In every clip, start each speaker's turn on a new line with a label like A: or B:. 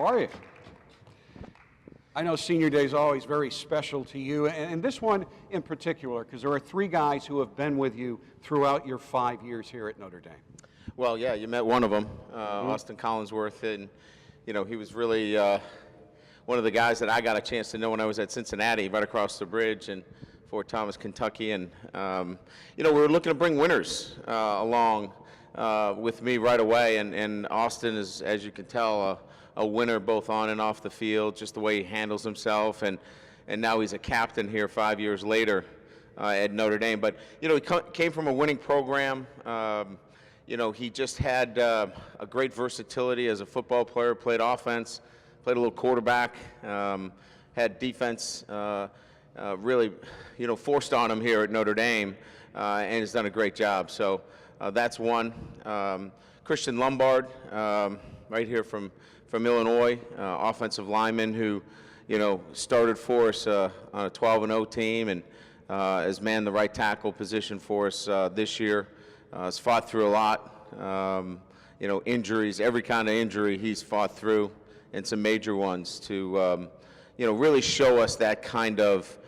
A: are you? I know senior day is always very special to you, and this one in particular, because there are three guys who have been with you throughout your 5 years here at Notre Dame.
B: Well, yeah, you met one of them, Austin Collinsworth, and he was really one of the guys that I got a chance to know when I was at Cincinnati, right across the bridge in Fort Thomas, Kentucky, and we were looking to bring winners along with me right away, and Austin is, as you can tell, a winner both on and off the field, just the way he handles himself, and now he's a captain here 5 years later at Notre Dame. But he came from a winning program. He just had a great versatility as a football player, played offense, played a little quarterback, had defense really forced on him here at Notre Dame, and has done a great job. So that's one. Christian Lombard, right here from Illinois, offensive lineman who, started for us on a 12-0 team and has manned the right tackle position for us this year. Has fought through a lot, injuries, every kind of injury he's fought through, and some major ones to, really show us that kind of,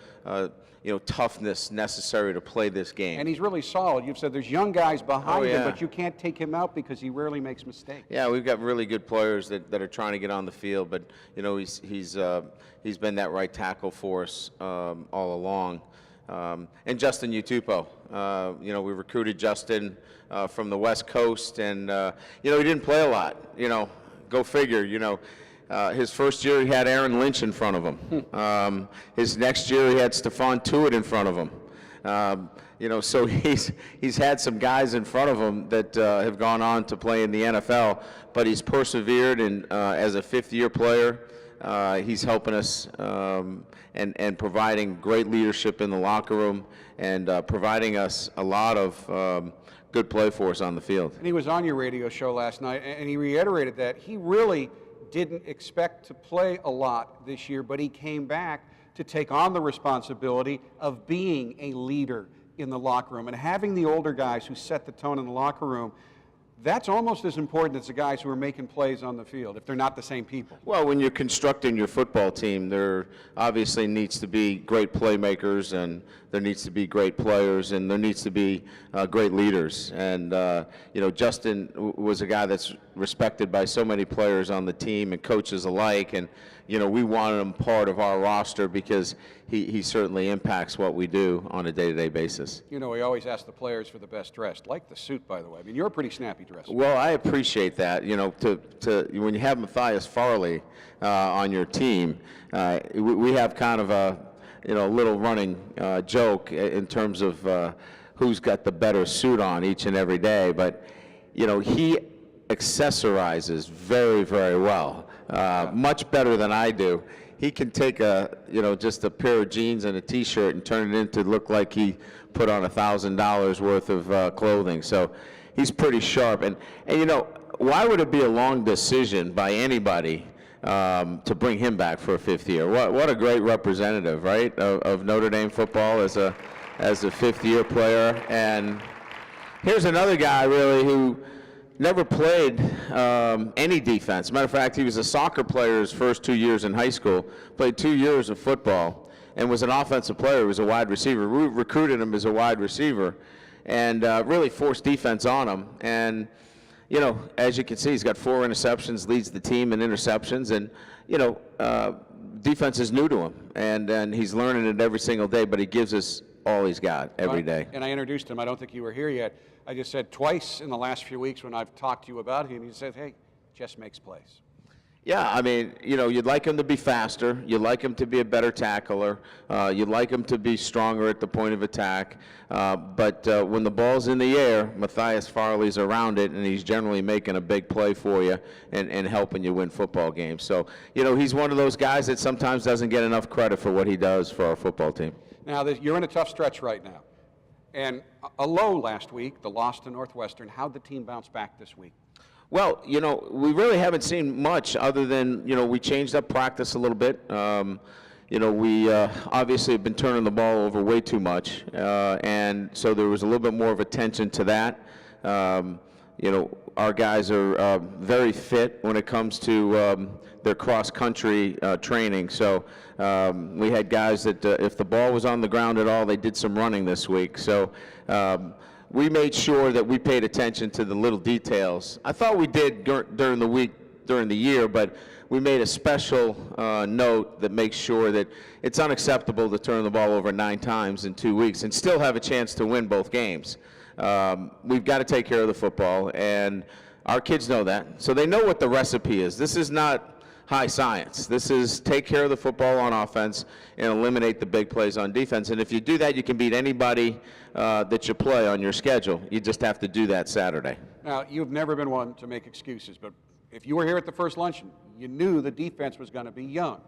B: toughness necessary to play this game.
A: And he's really solid. You've said there's young guys behind him, but you can't take him out because he rarely makes mistakes.
B: Yeah, we've got really good players that are trying to get on the field, but he's been that right tackle for us all along. And Justin Utupo, we recruited Justin from the West Coast, and he didn't play a lot. Go figure. His first year he had Aaron Lynch in front of him. His next year he had Stephon Tuitt in front of him. So he's had some guys in front of him that have gone on to play in the NFL, but he's persevered, and as a fifth-year player, he's helping us and providing great leadership in the locker room and providing us a lot of good play for us on the field.
A: And he was on your radio show last night, and he reiterated that he really didn't expect to play a lot this year, but he came back to take on the responsibility of being a leader in the locker room and having the older guys who set the tone in the locker room. That's almost as important as the guys who are making plays on the field, if they're not the same people.
B: Well, when you're constructing your football team, there obviously needs to be great playmakers, and there needs to be great players, and there needs to be great leaders. And, Justin was a guy that's respected by so many players on the team and coaches alike, and, we wanted him part of our roster because he certainly impacts what we do on a day-to-day basis.
A: We always ask the players for the best dressed. Like the suit, by the way. I mean, you're a pretty snappy dresser.
B: Well, I appreciate that. When you have Matthias Farley on your team, we have kind of a little running joke in terms of who's got the better suit on each and every day. But he accessorizes very, very well, much better than I do. He can take just a pair of jeans and a T-shirt and turn it into look like he put on $1,000 worth of clothing. So he's pretty sharp. And why would it be a long decision by anybody to bring him back for a fifth year? What a great representative, right, of Notre Dame football as a fifth-year player. And here's another guy really who never played any defense. Matter of fact, he was a soccer player his first 2 years in high school, played 2 years of football, and was an offensive player. He was a wide receiver. We recruited him as a wide receiver and really forced defense on him. And, as you can see, he's got 4 interceptions, leads the team in interceptions, and, defense is new to him. And he's learning it every single day, but he gives us all he's got every day.
A: And I introduced him. I don't think you were here yet. I just said twice in the last few weeks when I've talked to you about him, he said, hey, just makes plays.
B: Yeah, I mean, you'd like him to be faster. You'd like him to be a better tackler. You'd like him to be stronger at the point of attack. But when the ball's in the air, Matthias Farley's around it, and he's generally making a big play for you and helping you win football games. So, he's one of those guys that sometimes doesn't get enough credit for what he does for our football team.
A: Now, you're in a tough stretch right now. And a low last week, the loss to Northwestern. How'd the team bounce back this week?
B: Well, we really haven't seen much other than, we changed up practice a little bit. We obviously have been turning the ball over way too much, and so there was a little bit more of attention to that. our guys are very fit when it comes to their cross-country training. So we had guys that if the ball was on the ground at all, they did some running this week. So we made sure that we paid attention to the little details. I thought we did during the week, during the year, but we made a special note that makes sure that it's unacceptable to turn the ball over 9 times in 2 weeks and still have a chance to win both games. We've got to take care of the football, and our kids know that. So they know what the recipe is. This is not high science. This is take care of the football on offense and eliminate the big plays on defense. And if you do that, you can beat anybody that you play on your schedule. You just have to do that Saturday.
A: Now, you've never been one to make excuses, but if you were here at the first luncheon, you knew the defense was going to be young.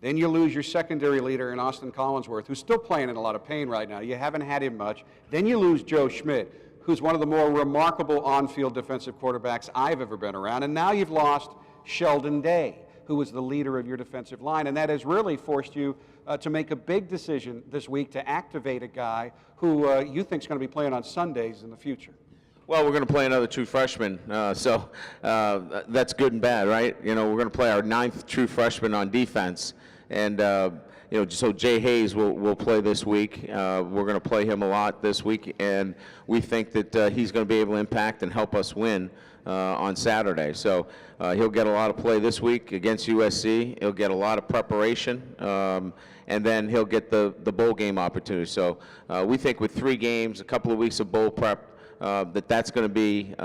A: Then you lose your secondary leader in Austin Collinsworth, who's still playing in a lot of pain right now. You haven't had him much. Then you lose Joe Schmidt, who's one of the more remarkable on-field defensive quarterbacks I've ever been around. And now you've lost Sheldon Day, who was the leader of your defensive line. And that has really forced you to make a big decision this week to activate a guy who you think is going to be playing on Sundays in the future.
B: Well, we're going to play another true freshman, so that's good and bad, right? We're going to play our 9th true freshman on defense, and so Jay Hayes will play this week. We're going to play him a lot this week, and we think that he's going to be able to impact and help us win on Saturday. So he'll get a lot of play this week against USC. He'll get a lot of preparation, and then he'll get the bowl game opportunity. So we think with 3 games, a couple of weeks of bowl prep, that's going to be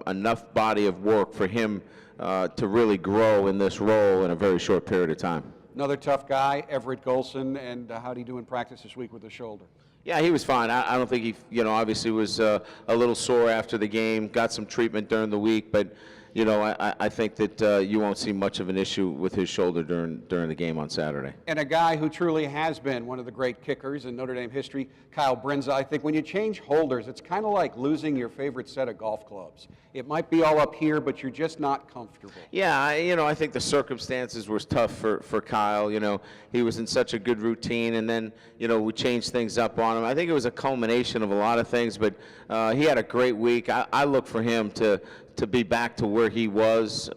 B: enough body of work for him to really grow in this role in a very short period of time.
A: Another tough guy, Everett Golson, and how did he do in practice this week with the shoulder?
B: Yeah, he was fine. I don't think he, obviously was a little sore after the game, got some treatment during the week, but I think that you won't see much of an issue with his shoulder during the game on Saturday.
A: And a guy who truly has been one of the great kickers in Notre Dame history, Kyle Brindza. I think when you change holders, it's kind of like losing your favorite set of golf clubs. It might be all up here, but you're just not comfortable.
B: Yeah, I think the circumstances were tough for Kyle. He was in such a good routine, and then, we changed things up on him. I think it was a culmination of a lot of things, but he had a great week. I look for him to be back to where he was,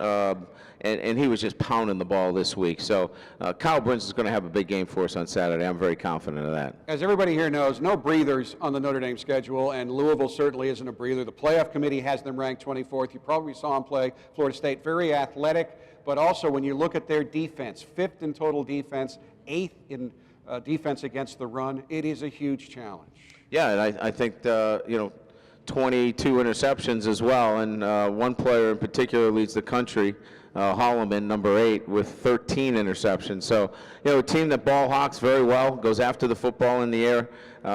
B: and he was just pounding the ball this week. So Kyle Brindza is going to have a big game for us on Saturday. I'm very confident of that.
A: As everybody here knows, no breathers on the Notre Dame schedule, and Louisville certainly isn't a breather. The playoff committee has them ranked 24th. You probably saw them play Florida State. Very athletic, but also when you look at their defense, 5th in total defense, 8th in defense against the run, it is a huge challenge.
B: Yeah, and I think, 22 interceptions as well, and one player in particular leads the country, Holloman, number 8, with 13 interceptions. So, a team that ball hawks very well, goes after the football in the air.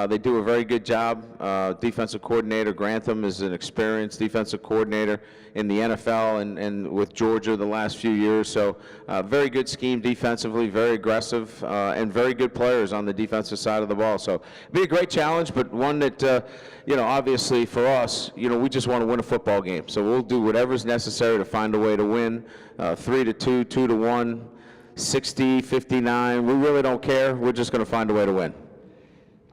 B: They do a very good job. Defensive coordinator Grantham is an experienced defensive coordinator in the NFL and with Georgia the last few years. So very good scheme defensively, very aggressive, and very good players on the defensive side of the ball. So it'll be a great challenge, but one that, obviously for us, we just want to win a football game. So we'll do whatever's necessary to find a way to win, 3-2, 2-1, 60, 59. We really don't care. We're just going to find a way to win.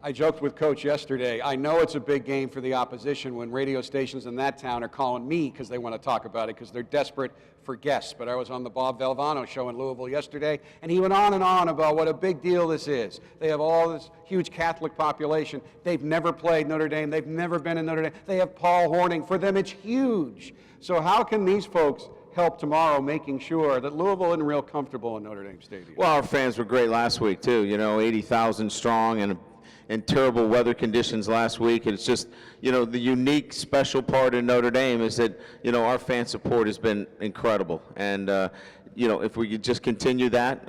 A: I joked with Coach yesterday. I know it's a big game for the opposition when radio stations in that town are calling me because they want to talk about it because they're desperate for guests. But I was on the Bob Valvano show in Louisville yesterday, and he went on and on about what a big deal this is. They have all this huge Catholic population. They've never played Notre Dame. They've never been in Notre Dame. They have Paul Horning. For them, it's huge. So how can these folks help tomorrow making sure that Louisville isn't real comfortable in Notre Dame Stadium?
B: Well, our fans were great last week, too. 80,000 strong and in terrible weather conditions last week. It's just, the unique special part in Notre Dame is that, our fan support has been incredible. And, if we could just continue that,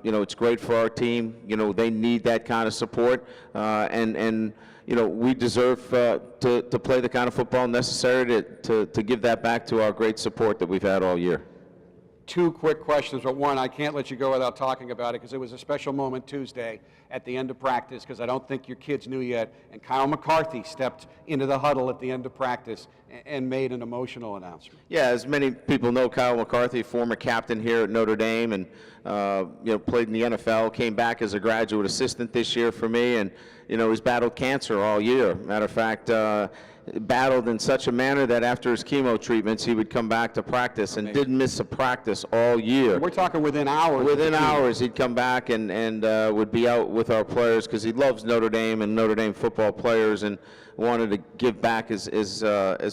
B: it's great for our team. They need that kind of support. And we deserve to play the kind of football necessary to give that back to our great support that we've had all year.
A: 2 quick questions, but one, I can't let you go without talking about it because it was a special moment Tuesday at the end of practice because I don't think your kids knew yet, and Kyle McCarthy stepped into the huddle at the end of practice and made an emotional announcement. Yeah,
B: as many people know, Kyle McCarthy, former captain here at Notre Dame, and played in the NFL, came back as a graduate assistant this year for me, and you know, he's battled cancer all year. Matter of fact, battled in such a manner that after his chemo treatments, he would come back to practice and didn't miss a practice all year.
A: We're talking within hours.
B: Within hours, he'd come back and would be out with our players because he loves Notre Dame and Notre Dame football players and wanted to give back as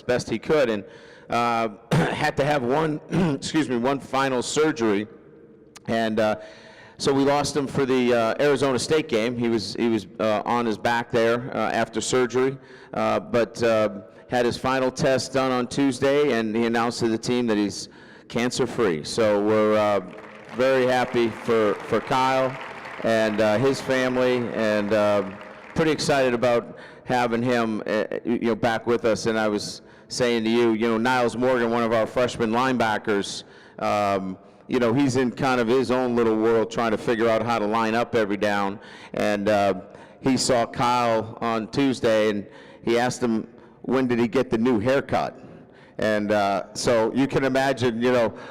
B: best he could, and had to have one, one final surgery, and so we lost him for the Arizona State game. He was on his back there after surgery, but had his final test done on Tuesday, and he announced to the team that he's cancer-free. So we're very happy for Kyle and his family, and pretty excited about having him back with us. And I was saying to you, Niles Morgan, one of our freshman linebackers, he's in kind of his own little world trying to figure out how to line up every down. And he saw Kyle on Tuesday, and he asked him, when did he get the new haircut? And so you can imagine,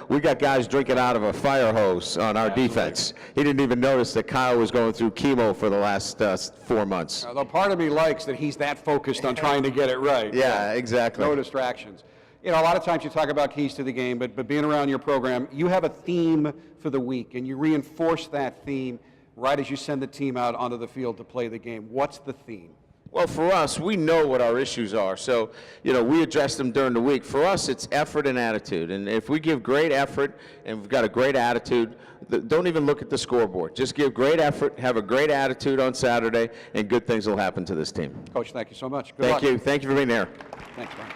B: we got guys drinking out of a fire hose on our defense. He didn't even notice that Kyle was going through chemo for the last 4 months.
A: Although part of me likes that he's that focused on trying to get it right.
B: Yeah, exactly.
A: No distractions. A lot of times you talk about keys to the game, but being around your program, you have a theme for the week, and you reinforce that theme right as you send the team out onto the field to play the game. What's the theme?
B: Well, for us, we know what our issues are, so, we address them during the week. For us, it's effort and attitude, and if we give great effort and we've got a great attitude, don't even look at the scoreboard. Just give great effort, have a great attitude on Saturday, and good things will happen to this team.
A: Coach, thank you so much. Good luck.
B: Thank you. Thank you for being here.
A: Thanks, Brian.